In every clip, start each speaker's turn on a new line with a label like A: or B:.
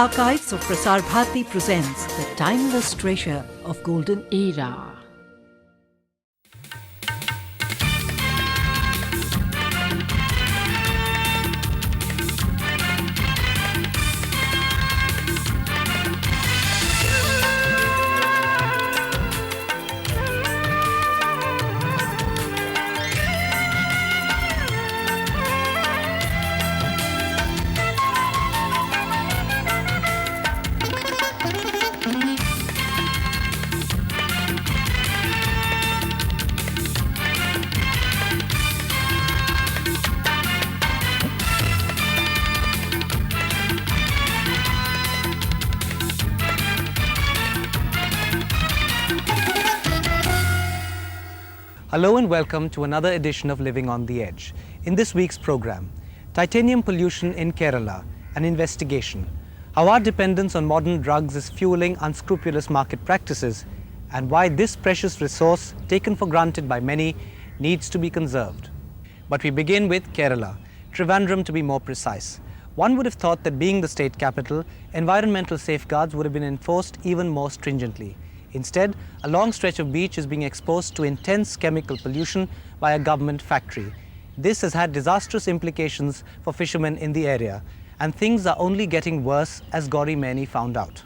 A: Archives of Prasar Bharati presents the timeless treasure of golden era.
B: Hello and welcome to another edition of Living on the Edge. In this week's program, titanium pollution in Kerala, an investigation, how our dependence on modern drugs is fueling unscrupulous market practices, and why this precious resource, taken for granted by many, needs to be conserved. But we begin with Kerala, Trivandrum to be more precise. One would have thought that being the state capital, environmental safeguards would have been enforced even more stringently. Instead, a long stretch of beach is being exposed to intense chemical pollution by a government factory. This has had disastrous implications for fishermen in the area, and things are only getting worse, as Gauri Maini found out.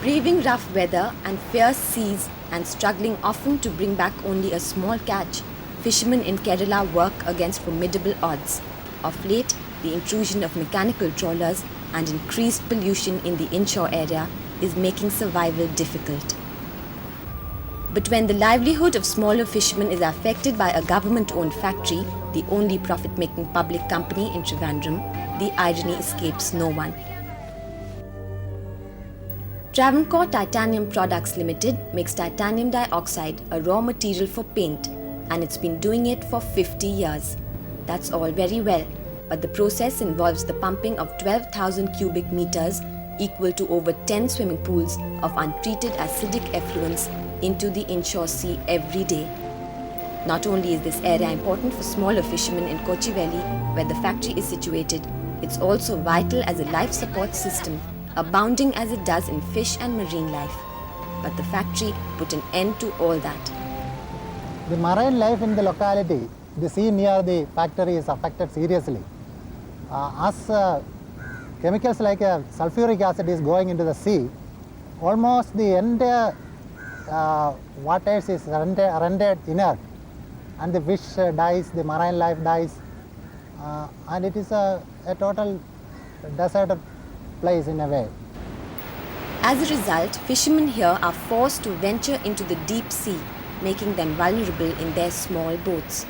C: Braving rough weather and fierce seas and struggling often to bring back only a small catch, fishermen in Kerala work against formidable odds. Of late, the intrusion of mechanical trawlers and increased pollution in the inshore area is making survival difficult. But when the livelihood of smaller fishermen is affected by a government-owned factory, the only profit-making public company in Trivandrum, the irony escapes no one. Travancore Titanium Products Limited makes titanium dioxide a raw material for paint, and it's been doing it for 50 years. That's all very well, but the process involves the pumping of 12,000 cubic meters, equal to over 10 swimming pools of untreated acidic effluents into the inshore sea every day. Not only is this area important for smaller fishermen in Kochiveli, where the factory is situated, it's also vital as a life support system, abounding as it does in fish and marine life. But the factory put an end to all that.
D: The marine life in the locality, the sea near the factory is affected seriously. As chemicals like sulfuric acid is going into the sea, almost the entire waters is rendered inert, and the fish dies, the marine life dies, and it is a total deserted place in a way.
C: As a result, fishermen here are forced to venture into the deep sea, making them vulnerable in their small boats.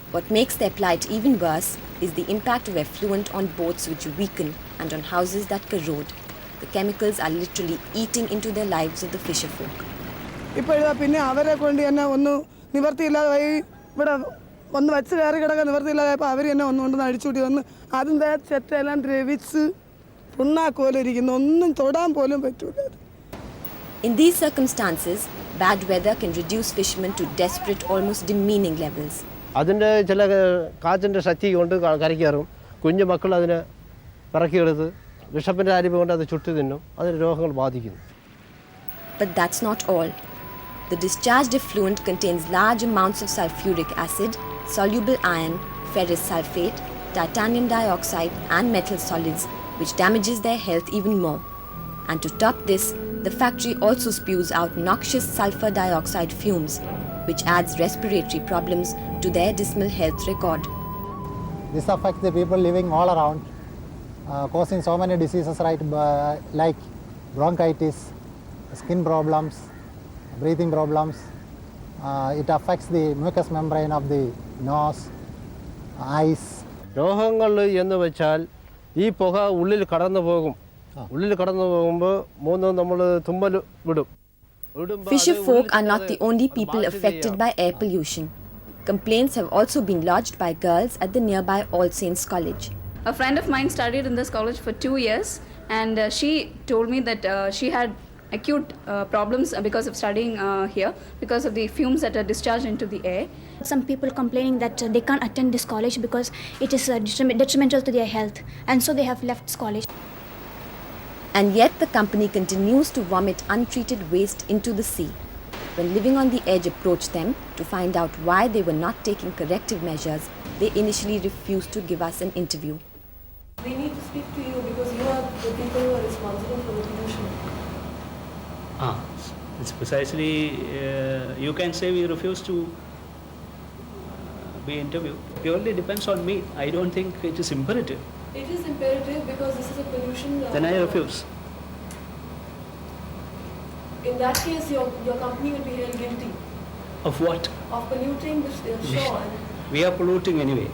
C: What makes their plight even worse is the impact of effluent on boats which weaken and on houses that corrode. The chemicals are literally eating into the lives of the fisherfolk. In these circumstances, bad weather can reduce fishermen to desperate, almost demeaning levels.
E: But
C: that's not all. The discharged effluent contains large amounts of sulfuric acid, soluble iron, ferrous sulfate, titanium dioxide and metal solids, which damages their health even more. And to top this, the factory also spews out noxious sulfur dioxide fumes, which adds respiratory problems to their dismal health record.
D: This affects the people living all around, causing so many diseases like bronchitis, skin problems, breathing problems. It affects the mucous membrane of the nose, eyes.
C: Fisher folk are not the only people affected by air pollution. Complaints have also been lodged by girls at the nearby All Saints College.
F: A friend of mine studied in this college for 2 years, and she told me that she had
E: acute problems because of studying here, because of the fumes that are discharged into the air.
F: Some people complaining that they can't attend this college because it is detrimental to their health, and so they have left this college.
C: And yet the company continues to vomit untreated waste into the sea. When Living on the Edge approached them to find out why they were not taking corrective measures, they initially refused to give us an interview.
G: We need to speak to you because you are the people who are responsible for the pollution.
H: It's precisely, you can say we refuse to be interviewed. Purely depends on me. I don't think it is imperative.
G: It is imperative because this is a pollution.
H: Then I refuse.
G: In that case, your company will be held guilty.
H: Of what?
G: Of polluting the shore.
H: We are polluting anyway.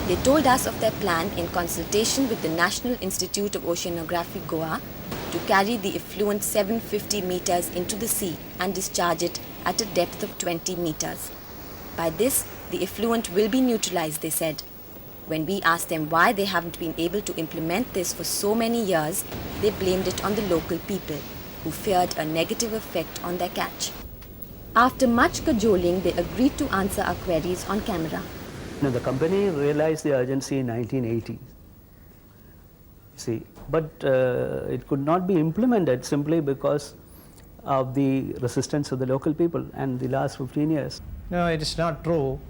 C: They told us of their plan in consultation with the National Institute of Oceanography, Goa, to carry the effluent 750 meters into the sea and discharge it at a depth of 20 meters. By this, the effluent will be neutralized, they said. When we asked them why they haven't been able to implement this for so many years, they blamed it on the local people, who feared a negative effect on their catch. After much cajoling, they agreed to answer our queries on camera.
H: The company realized the urgency in 1980s. See, but it could not be implemented simply because of the resistance of the local people and the last 15 years.
I: No, it is not true.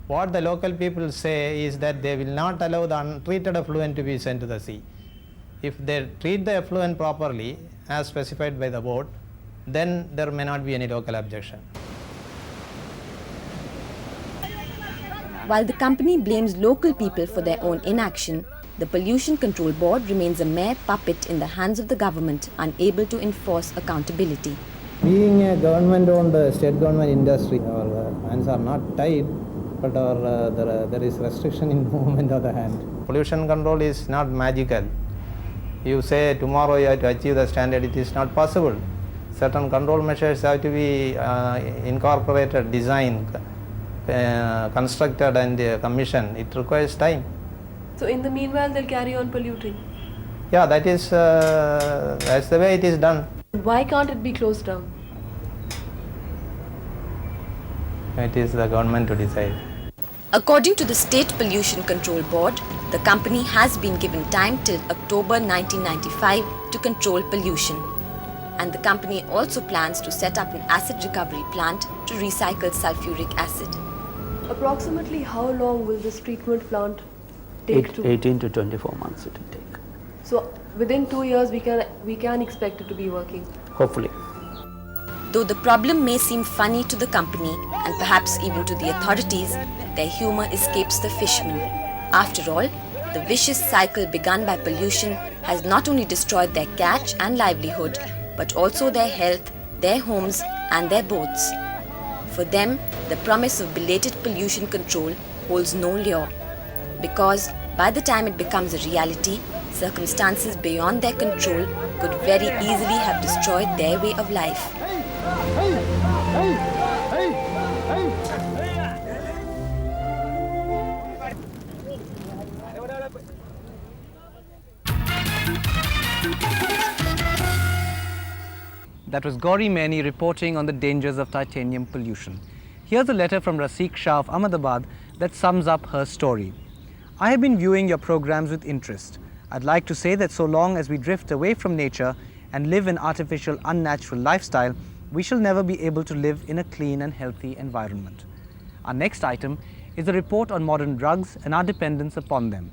I: What the local people say is that they will not allow the untreated effluent to be sent to the sea. If they treat the effluent properly, as specified by the board, then there may not be any local objection.
C: While the company blames local people for their own inaction, the Pollution Control Board remains a mere puppet in the hands of the government, unable to enforce accountability.
I: Being a government-owned state government industry, our hands are not tied, but there is restriction in movement of the hand. Pollution control is not magical. You say tomorrow you have to achieve the standard, it is not possible. Certain control measures have to be incorporated, designed, constructed and commissioned. It requires time.
G: So in the meanwhile, they'll carry on polluting.
I: Yeah, that's the way it is done.
G: Why can't it be closed down?
I: It is the government to decide.
C: According to the State Pollution Control Board, the company has been given time till October 1995 to control pollution. And the company also plans to set up an acid recovery plant to recycle sulfuric acid.
G: Approximately how long will this treatment plant take?
H: 18 to 24 months it will take.
G: So within 2 years we can expect it to be working.
H: Hopefully.
C: Though the problem may seem funny to the company and perhaps even to the authorities, their humor escapes the fishermen. After all, the vicious cycle begun by pollution has not only destroyed their catch and livelihood, but also their health, their homes and their boats. For them, the promise of belated pollution control holds no lure, because by the time it becomes a reality, circumstances beyond their control could very easily have destroyed their way of life.
B: That was Gauri Maini reporting on the dangers of titanium pollution. Here's a letter from Raseek Shah of Ahmedabad that sums up her story. I have been viewing your programs with interest. I'd like to say that so long as we drift away from nature and live an artificial, unnatural lifestyle, we shall never be able to live in a clean and healthy environment. Our next item is a report on modern drugs and our dependence upon them.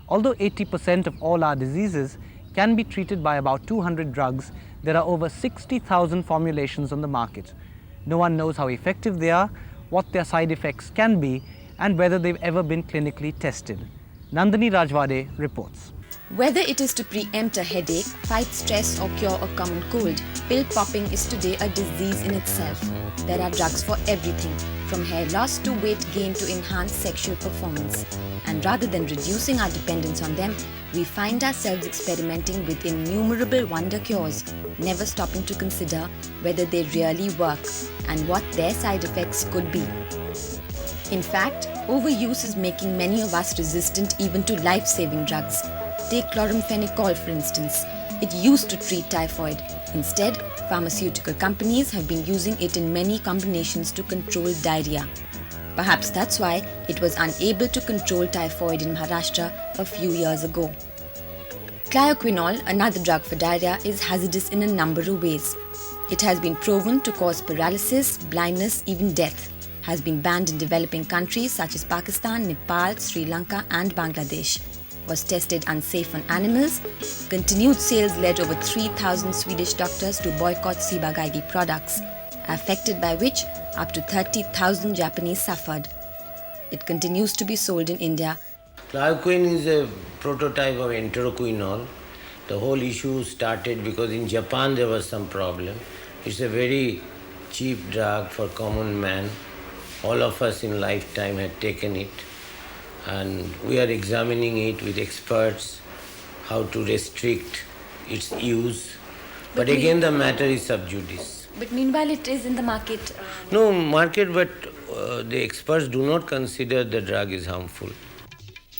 B: Although 80% of all our diseases can be treated by about 200 drugs, there are over 60,000 formulations on the market. No one knows how effective they are, what their side effects can be, and whether they've ever been clinically tested. Nandini Rajwade reports.
C: Whether it is to preempt a headache, fight stress or cure a common cold, pill popping is today a disease in itself. There are drugs for everything, from hair loss to weight gain to enhance sexual performance. And rather than reducing our dependence on them, we find ourselves experimenting with innumerable wonder cures, never stopping to consider whether they really work and what their side effects could be. In fact, overuse is making many of us resistant even to life-saving drugs. Take chloramphenicol for instance. It used to treat typhoid. Instead, pharmaceutical companies have been using it in many combinations to control diarrhea. Perhaps that's why it was unable to control typhoid in Maharashtra a few years ago. Chloroquinol, another drug for diarrhea, is hazardous in a number of ways. It has been proven to cause paralysis, blindness, even death. Has been banned in developing countries such as Pakistan, Nepal, Sri Lanka and Bangladesh. Was tested unsafe on animals. Continued sales led over 3,000 Swedish doctors to boycott Ciba-Geigy products, affected by which up to 30,000 Japanese suffered. It continues to be sold in India.
J: Chloroquine is a prototype of enteroquinol. The whole issue started because in Japan there was some problem. It's a very cheap drug for common man. All of us in lifetime had taken it, and we are examining it with experts how to restrict its use. But again the matter is sub judice.
C: But meanwhile it is in the market.
J: No market, but the experts do not consider the drug is harmful.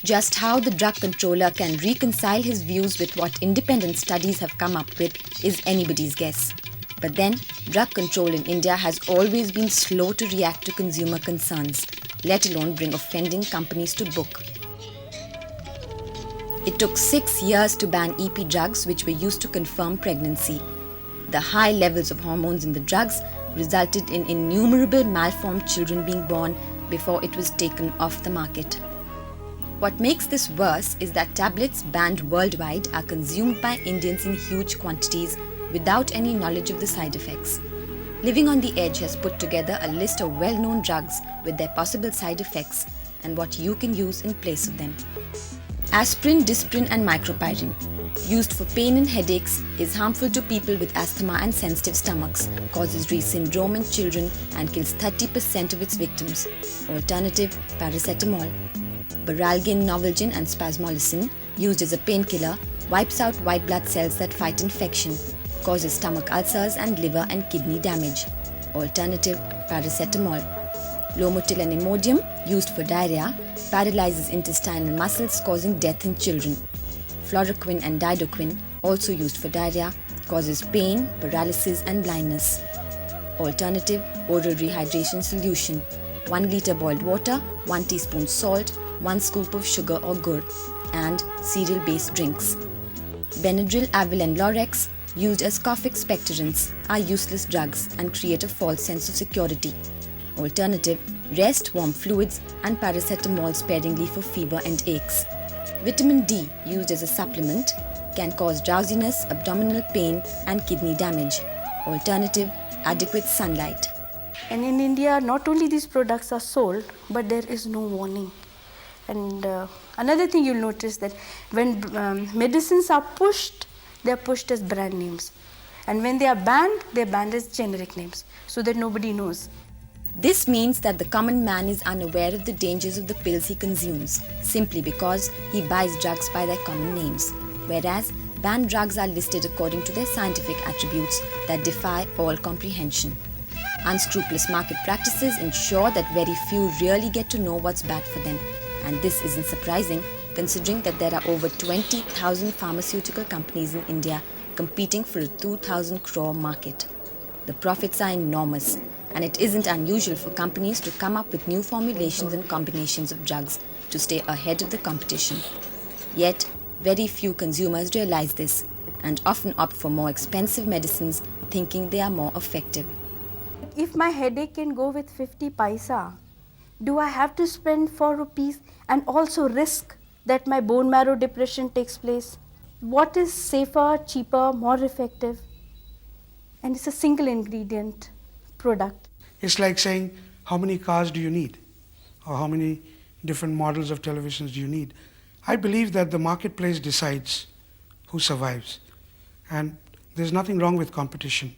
C: Just how the drug controller can reconcile his views with what independent studies have come up with is anybody's guess. But then, drug control in India has always been slow to react to consumer concerns, let alone bring offending companies to book. It took 6 years to ban EP drugs which were used to confirm pregnancy. The high levels of hormones in the drugs resulted in innumerable malformed children being born before it was taken off the market. What makes this worse is that tablets banned worldwide are consumed by Indians in huge quantities without any knowledge of the side effects. Living on the Edge has put together a list of well-known drugs with their possible side effects and what you can use in place of them. Aspirin, Disprin and Micropyrin, used for pain and headaches, is harmful to people with asthma and sensitive stomachs, causes Reye syndrome in children and kills 30% of its victims. Alternative, paracetamol. Baralgin, Novalgin and Spasmolicin, used as a painkiller, wipes out white blood cells that fight infection, causes stomach ulcers and liver and kidney damage. Alternative, paracetamol. Lomotil and Imodium, used for diarrhea, paralyzes intestinal muscles causing death in children. Chloroquine and Didoquine, also used for diarrhea, causes pain, paralysis and blindness. Alternative, oral rehydration solution. 1 liter boiled water, 1 teaspoon salt, 1 scoop of sugar or gur, and cereal-based drinks. Benadryl, Avil and Lorex, used as cough expectorants, are useless drugs and create a false sense of security. Alternative, rest, warm fluids and paracetamol sparingly for fever and aches. Vitamin D, used as a supplement, can cause drowsiness, abdominal pain and kidney damage. Alternative, adequate sunlight.
K: And in India, not only these products are sold, but there is no warning. And another thing you'll notice that when medicines are pushed, they are pushed as brand names. And when they are banned as generic names, so that nobody knows.
C: This means that the common man is unaware of the dangers of the pills he consumes, simply because he buys drugs by their common names. Whereas, banned drugs are listed according to their scientific attributes that defy all comprehension. Unscrupulous market practices ensure that very few really get to know what's bad for them. And this isn't surprising, considering that there are over 20,000 pharmaceutical companies in India competing for a 2,000 crore market. The profits are enormous, and it isn't unusual for companies to come up with new formulations and combinations of drugs to stay ahead of the competition. Yet, very few consumers realize this and often opt for more expensive medicines thinking they are more effective.
K: If my headache can go with 50 paisa, do I have to spend 4 rupees and also risk that my bone marrow depression takes place? What is safer, cheaper, more effective? And it's a single ingredient product.
L: It's like saying, how many cars do you need? Or how many different models of televisions do you need? I believe that the marketplace decides who survives. And there's nothing wrong with competition.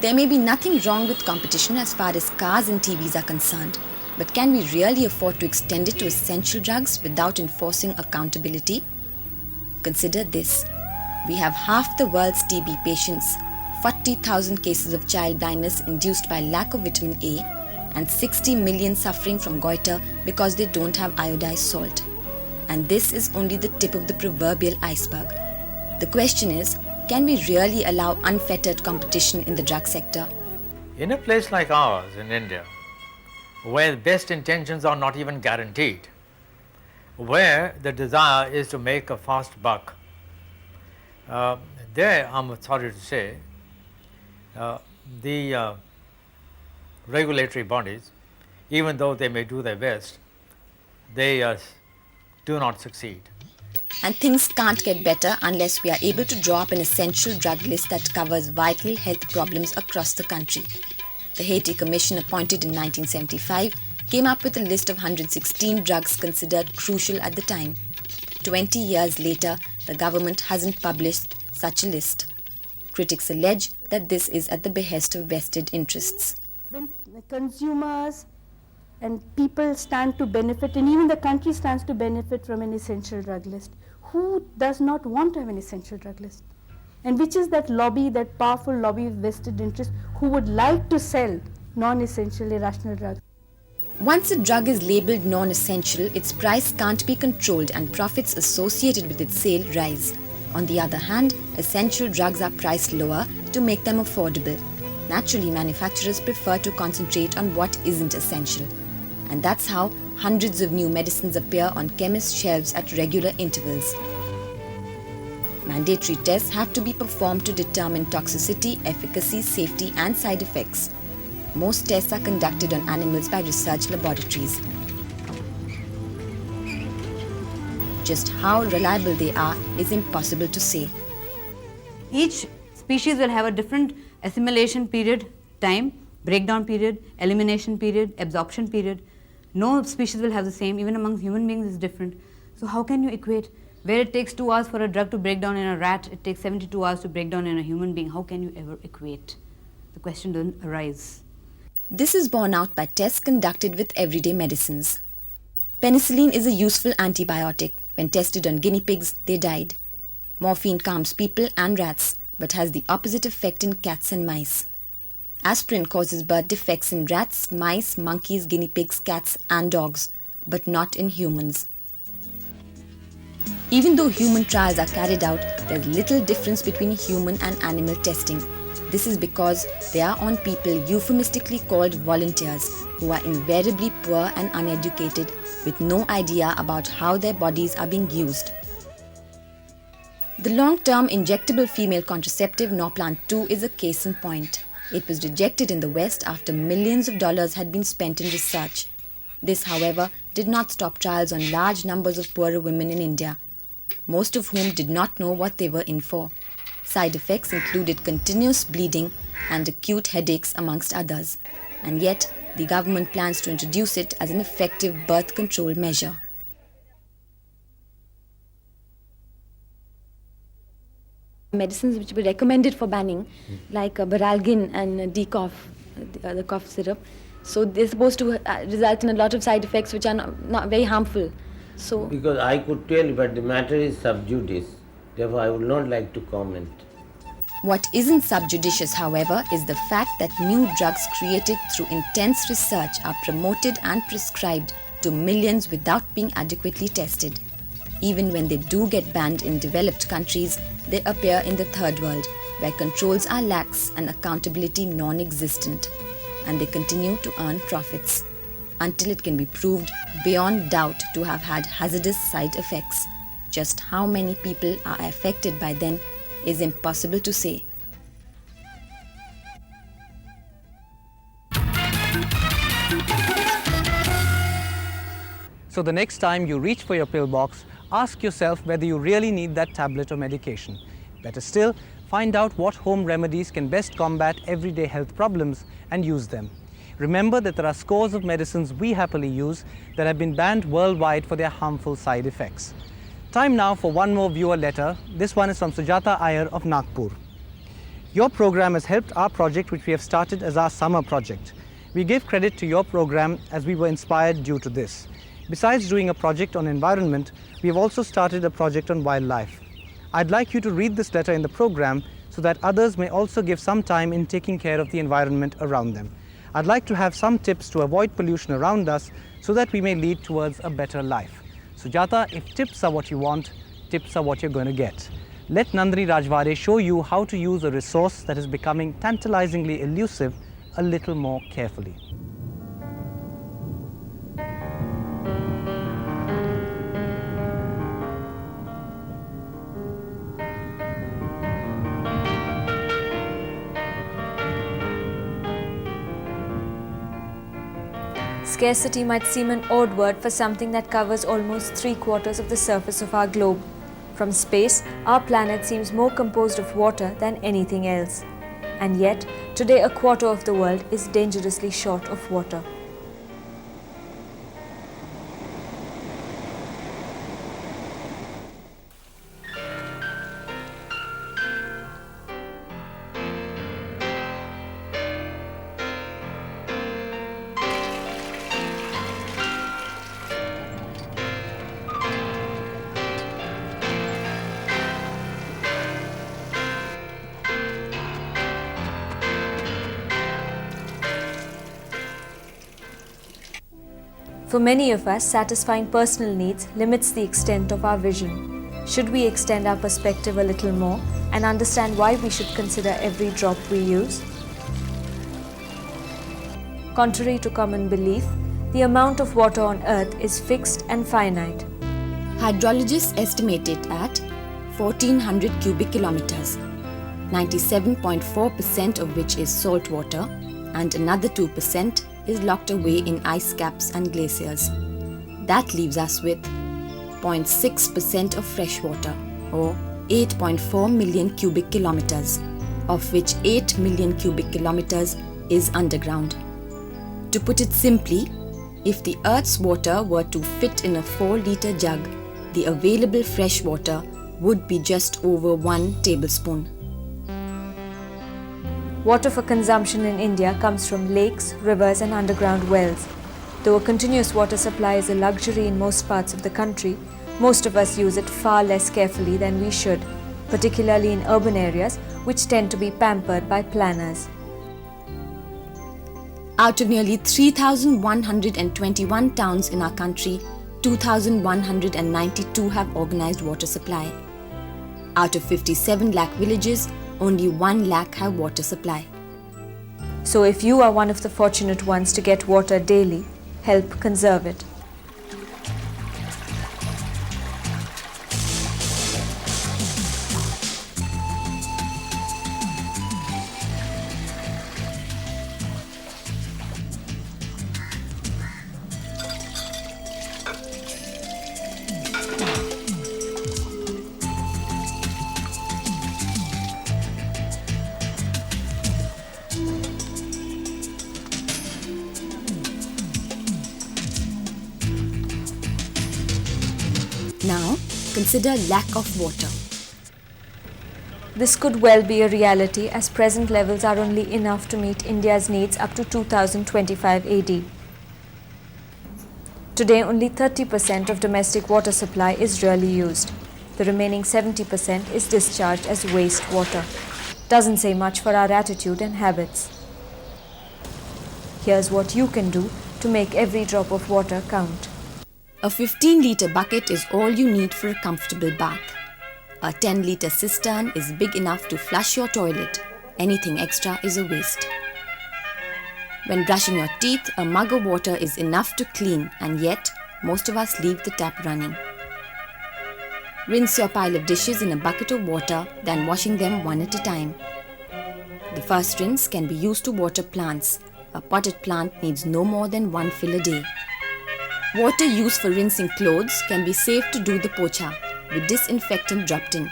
C: There may be nothing wrong with competition as far as cars and TVs are concerned. But can we really afford to extend it to essential drugs without enforcing accountability? Consider this. We have half the world's TB patients, 40,000 cases of child blindness induced by lack of vitamin A, and 60 million suffering from goiter because they don't have iodized salt. And this is only the tip of the proverbial iceberg. The question is, can we really allow unfettered competition in the drug sector?
M: In a place like ours in India, where best intentions are not even guaranteed, where the desire is to make a fast buck, there, I'm sorry to say, the regulatory bodies, even though they may do their best, they do not succeed.
C: And things can't get better unless we are able to draw up an essential drug list that covers vital health problems across the country. The Haiti Commission, appointed in 1975, came up with a list of 116 drugs considered crucial at the time. 20 years later, the government hasn't published such a list. Critics allege that this is at the behest of vested interests.
K: When consumers and people stand to benefit, and even the country stands to benefit from an essential drug list, who does not want to have an essential drug list? And which is that lobby, that powerful lobby of vested interest, who would like to sell non-essential irrational drugs?
C: Once a drug is labelled non-essential, its price can't be controlled and profits associated with its sale rise. On the other hand, essential drugs are priced lower to make them affordable. Naturally, manufacturers prefer to concentrate on what isn't essential. And that's how hundreds of new medicines appear on chemists' shelves at regular intervals. Mandatory tests have to be performed to determine toxicity, efficacy, safety, and side effects. Most tests are conducted on animals by research laboratories. Just how reliable they are is impossible to say.
N: Each species will have a different assimilation period, time, breakdown period, elimination period, absorption period. No species will have the same, even among human beings is different. So how can you equate? Where it takes 2 hours for a drug to break down in a rat, it takes 72 hours to break down in a human being. How can you ever equate? The question doesn't arise.
C: This is borne out by tests conducted with everyday medicines. Penicillin is a useful antibiotic. When tested on guinea pigs, they died. Morphine calms people and rats, but has the opposite effect in cats and mice. Aspirin causes birth defects in rats, mice, monkeys, guinea pigs, cats, and dogs, but not in humans. Even though human trials are carried out, there's little difference between human and animal testing. This is because they are on people euphemistically called volunteers, who are invariably poor and uneducated, with no idea about how their bodies are being used. The long-term injectable female contraceptive Norplant 2 is a case in point. It was rejected in the West after millions of dollars had been spent in research. This, however, did not stop trials on large numbers of poorer women in India, most of whom did not know what they were in for. Side effects included continuous bleeding and acute headaches amongst others, and yet the government plans to introduce it as an effective birth control measure.
O: Medicines which were recommended for banning, like Baralgin and D-Cough, the cough syrup, so they're supposed to result in a lot of side effects which are not very harmful. So,
J: because I could tell, but the matter is sub judice, therefore I would not like to comment.
C: What isn't subjudicious, however, is the fact that new drugs created through intense research are promoted and prescribed to millions without being adequately tested. Even when they do get banned in developed countries, they appear in the third world, where controls are lax and accountability non-existent, and they continue to earn profits, until it can be proved beyond doubt to have had hazardous side effects. Just how many people are affected by them is impossible to say.
B: So the next time you reach for your pill box, ask yourself whether you really need that tablet or medication. Better still, find out what home remedies can best combat everyday health problems and use them. Remember that there are scores of medicines we happily use that have been banned worldwide for their harmful side effects. Time now for one more viewer letter. This one is from Sujata Iyer of Nagpur. Your program has helped our project, which we have started as our summer project. We give credit to your program as we were inspired due to this. Besides doing a project on environment, we have also started a project on wildlife. I'd like you to read this letter in the program so that others may also give some time in taking care of the environment around them. I'd like to have some tips to avoid pollution around us so that we may lead towards a better life. Sujata, if tips are what you want, tips are what you're going to get. Let Nandini Rajwade show you how to use a resource that is becoming tantalizingly elusive a little more carefully.
P: Scarcity might seem an odd word for something that covers almost 3/4 of the surface of our globe. From space, our planet seems more composed of water than anything else. And yet, today a quarter of the world is dangerously short of water. For many of us, satisfying personal needs limits the extent of our vision. Should we extend our perspective a little more and understand why we should consider every drop we use? Contrary to common belief, the amount of water on Earth is fixed and finite.
C: Hydrologists estimate it at 1400 cubic kilometers, 97.4% of which is salt water, and another 2% is locked away in ice caps and glaciers. That leaves us with 0.6% of fresh water, or 8.4 million cubic kilometers, of which 8 million cubic kilometers is underground. To put it simply, if the Earth's water were to fit in a 4-liter jug, the available fresh water would be just over 1 tablespoon.
P: Water for consumption in India comes from lakes, rivers and underground wells. Though a continuous water supply is a luxury in most parts of the country, most of us use it far less carefully than we should, particularly in urban areas which tend to be pampered by planners.
C: Out of nearly 3,121 towns in our country, 2,192 have organized water supply. Out of 57 lakh villages, only 1 lakh have water supply.
P: So if you are one of the fortunate ones to get water daily, help conserve it.
C: Now, consider lack of water.
P: This could well be a reality as present levels are only enough to meet India's needs up to 2025 AD. Today, only 30% of domestic water supply is really used. The remaining 70% is discharged as wastewater. Doesn't say much for our attitude and habits. Here's what you can do to make every drop of water count.
C: A 15-liter bucket is all you need for a comfortable bath. A 10-liter cistern is big enough to flush your toilet. Anything extra is a waste. When brushing your teeth, a mug of water is enough to clean, and yet most of us leave the tap running. Rinse your pile of dishes in a bucket of water, then washing them one at a time. The first rinse can be used to water plants. A potted plant needs no more than 1 fill a day. Water used for rinsing clothes can be saved to do the pocha, with disinfectant dropped in.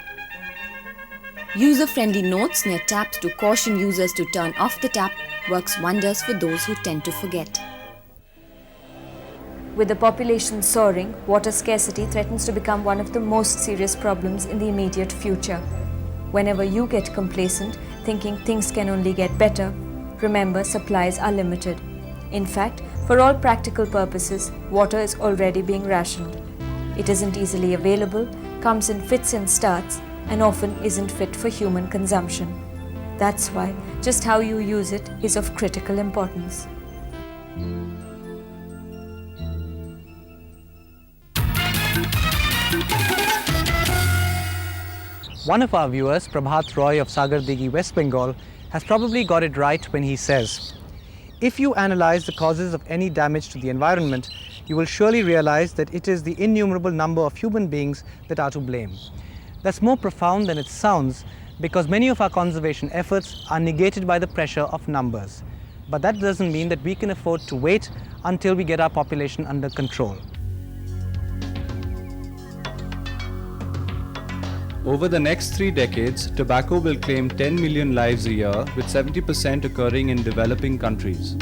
C: User-friendly notes near taps to caution users to turn off the tap works wonders for those who tend to forget.
P: With the population soaring, water scarcity threatens to become one of the most serious problems in the immediate future. Whenever you get complacent, thinking things can only get better, remember supplies are limited. In fact, for all practical purposes, water is already being rationed. It isn't easily available, comes in fits and starts, and often isn't fit for human consumption. That's why just how you use it is of critical importance.
B: One of our viewers, Prabhat Roy of Sagardigi, West Bengal, has probably got it right when he says, if you analyze the causes of any damage to the environment, you will surely realize that it is the innumerable number of human beings that are to blame. That's more profound than it sounds, because many of our conservation efforts are negated by the pressure of numbers. But that doesn't mean that we can afford to wait until we get our population under control.
Q: Over the next 3 decades, tobacco will claim 10 million lives a year, with 70% occurring in developing countries.